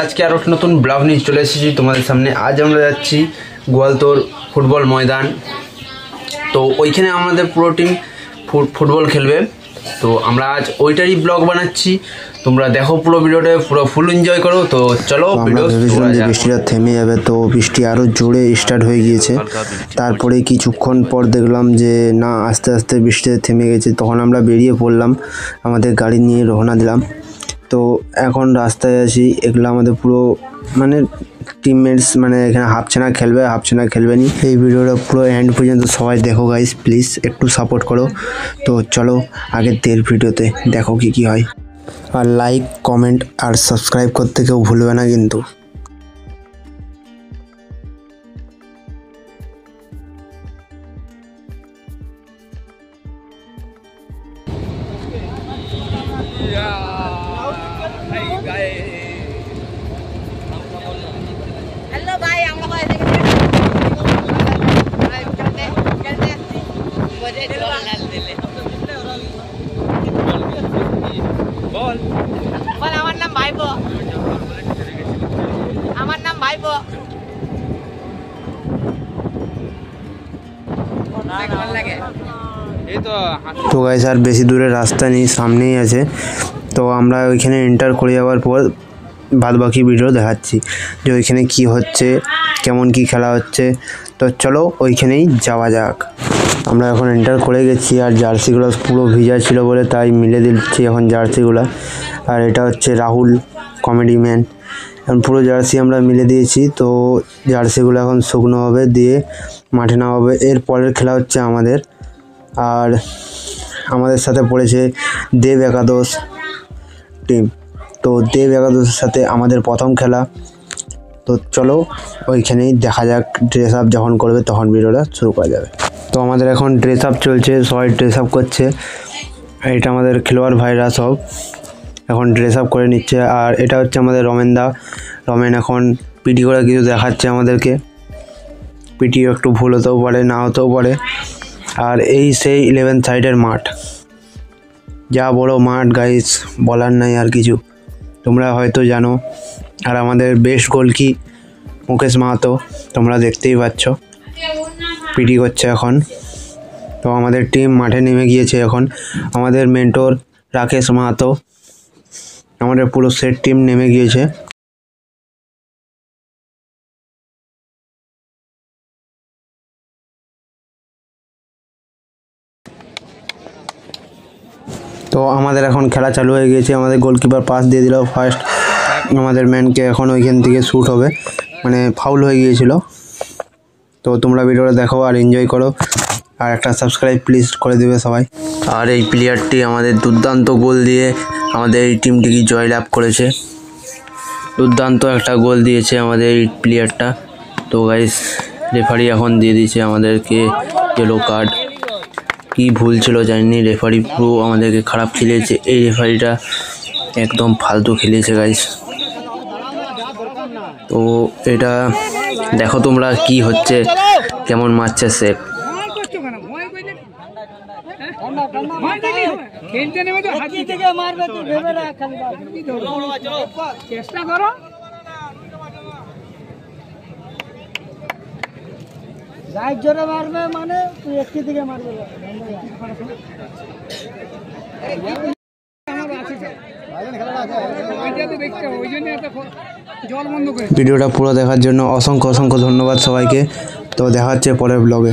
আজকে আর একটা নতুন ব্লগ নিয়ে চলে এসেছি তোমাদের সামনে। আজ আমরা যাচ্ছি গোয়ালতোর ফুটবল ময়দান। তো ওইখানে আমাদের পুরো টিম ফুটবল খেলবে। তো আমরা আজ ওইটারই ব্লগ বানাচ্ছি, তোমরা দেখো পুরো ভিডিওটা, পুরো ফুল এনজয় করো। তো চলো ভিডিও। বৃষ্টিটা থেমে যাবে, তো বৃষ্টি আরও জোরে স্টার্ট হয়ে গিয়েছে। তারপরে কিছুক্ষণ পর দেখলাম যে না, আস্তে আস্তে বৃষ্টি থেমে গেছে। তখন আমরা বেরিয়ে পড়লাম, আমাদের গাড়ি নিয়ে রওনা দিলাম। তো এখন রাস্তায় আছি। এগুলো আমাদের পুরো মানে টিমমেটস, মানে এখানে হাফছেনা খেলবে, হাফছেনা খেলবে নি। এই ভিডিওটা পুরো এন্ড পর্যন্ত সবাই দেখো গাইস, প্লিজ একটু সাপোর্ট করো। তো চলো আগের দের ভিডিওতে দেখো কি হয়। আর লাইক, কমেন্ট আর সাবস্ক্রাইব করতে কেউ ভুলবে না কিন্তু। हेलो भाई, हम लोग ऐसे चलते मुझे बॉल डाल दे बॉल আমার নাম ভাইপো, আমার নাম ভাইপো। তো গাইস আর বেশি দূরে রাস্তা নেই, সামনেই আছে। তো আমরা ওইখানে এন্টার করে যাওয়ার পর বাদ বাকি ভিডিও দেখাচ্ছি যে ওইখানে কি হচ্ছে, কেমন কি খেলা হচ্ছে। তো চলো ওইখানেই যাওয়া যাক। আমরা এখন এন্টার করে গেছি, আর জার্সিগুলো পুরো ভিজা ছিল বলে তাই মিলে দিচ্ছি এখন জার্সিগুলো। আর এটা হচ্ছে রাহুল, কমেডি ম্যান। এখন পুরো জার্সি আমরা মিলে দিয়েছি। তো জার্সিগুলো এখন শুকনো হবে, দিয়ে মাঠে নেওয়া হবে। এর পরের খেলা হচ্ছে আমাদের, আর আমাদের সাথে পড়েছে দেব একাদশ টিম। তো দেব একাদশের সাথে আমাদের প্রথম খেলা। তো চলো ওইখানেই দেখা যাক, ড্রেস আপ যখন করবে তখন ভিডিওটা শুরু করা যাবে। তো আমাদের এখন ড্রেস আপ চলছে, সবাই ড্রেস আপ করছে। এটা আমাদের খেলোয়াড় ভাইরা সব এখন ড্রেস আপ করে নিচ্ছে। আর এটা হচ্ছে আমাদের রমেন এখন পিটি করে কিছু দেখাচ্ছে আমাদেরকে। পিটি একটু ভুল হতেও পারে, না হতেও পারে। আর এই সেই 11 সাইডের মাঠ, যা বড় মাঠ গাইস, বলার নাই আর কিছু, তোমরা হয়তো জানো। আর আমাদের বেস্ট গোলকি মুকেশ মাহাতো, তোমরা দেখতেই পাচ্ছ পিটি করছে এখন। তো আমাদের টিম মাঠে নেমে গিয়েছে এখন। আমাদের মেন্টর রাকেশ মাহাতো, আমাদের পুরো সেট টিম নেমে গিয়েছে। তো আমাদের এখন খেলা চালু হয়ে গিয়েছে। আমাদের গোলকিপার পাস দিয়ে দিল ফার্স্ট আমাদের ম্যানকে। এখন ওইখান থেকে শ্যুট হবে, মানে ফাউল হয়ে গিয়েছিল। তো তোমরা ভিডিওটা দেখো আর এনজয় করো, আর একটা সাবস্ক্রাইব প্লিজ করে দেবে সবাই। আর এই প্লেয়ারটি আমাদের দুর্দান্ত গোল দিয়ে আমাদের এই টিমটিকে জয়লাভ করেছে। দুর্দান্ত একটা গোল দিয়েছে আমাদের এই প্লেয়ারটা। তো গাইস রেফারি এখন দিয়ে দিয়েছে আমাদেরকে ইয়েলো কার্ড। কি ভুল ছিল জানিনি, রেফারি পুরো আমাদেরকে খারাপ খেলিয়েছে। এই রেফারিটা একদম ফালতু খেলিয়েছে গাইস। তো এটা দেখো তোমরা কি হচ্ছে, কেমন মারছে সে। চেষ্টা করো, যাই জোরে মারবে মানে তুই একটি দিকে মারবে। ভিডিওটা পুরো দেখার জন্য অসংখ্য ধন্যবাদ সবাইকে। তো দেখা হচ্ছে পরের ব্লগে।